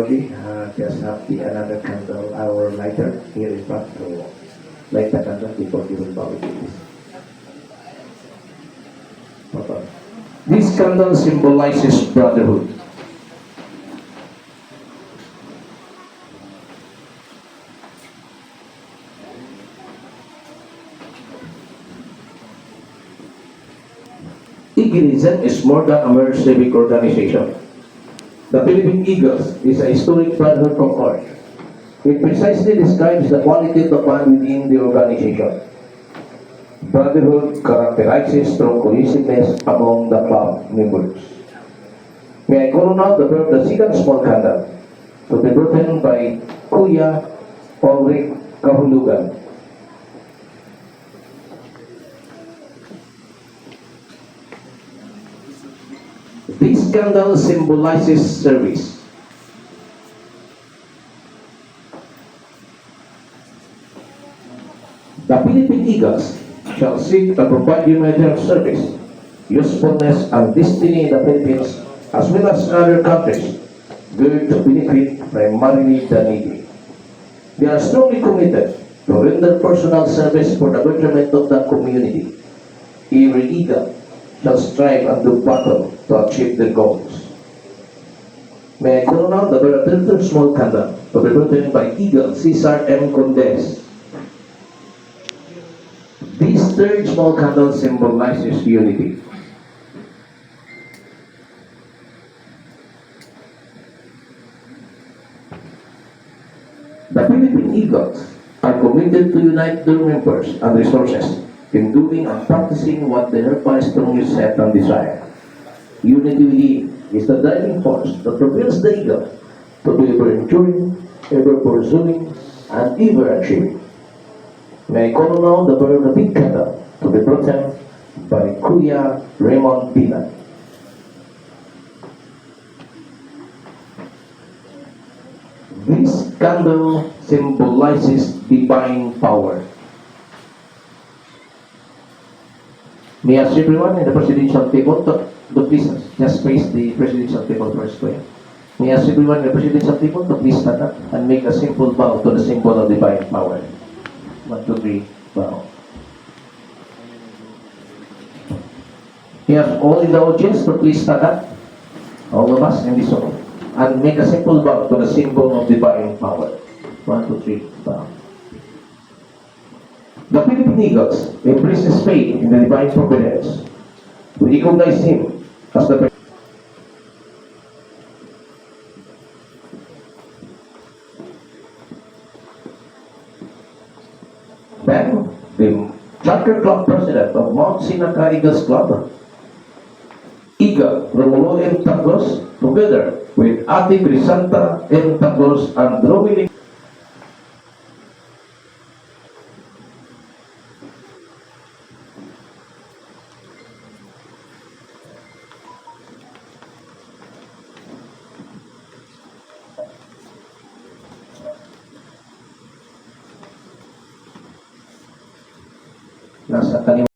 shortly. Just have the another candle, our lighter here in front. So light the candle before giving power to this. This candle symbolizes brotherhood. Eagelism is more than a mere civic organization. The Philippine Eagles is a historic brotherhood concord. It precisely describes the quality of the bond within the organization. Brotherhood characterizes strong cohesiveness among the club members. May I call now the verb the second small candle to be written by Kuya Ulrich Kahulugan. This candle symbolizes service. The Philippine Eagles shall seek to provide humanitarian service, usefulness, and destiny in the Philippines as well as other countries, good to benefit primarily the needy. They are strongly committed to render personal service for the betterment of the community. Every Eagle shall strive and do battle to achieve their goals. May I call now the third small candle to be written by Eagle Cesar M. Condes. This third small candle symbolizes unity. The Philippine Eagles are committed to unite their members and resources in doing and practicing what they hereby strongly set and desire. Unity within is the driving force that propels the Eagle to be ever enduring, ever pursuing, and ever achieving. May I call now the verb the big candle to be written by Kuya Raymond Pina. This candle symbolizes divine power. May I ask everyone in the presidential table to please just face the presidential table first, please. May I ask everyone in the presidential table to please stand up and make a simple bow to the symbol of divine power. 1, 2, 3, bow. May I ask all in the audience to please stand up, all of us in this room, and make a simple bow to the symbol of divine power. 1, 2, 3, bow. The Philippine Eagles embraces faith in the divine providence. We recognize him as the then the Charter Club President of Mount Sinaka Eagles Club, Eagle Romulo M. Taglos, together with Ate Crisanta M. Taglos and Romilly nasa kanilang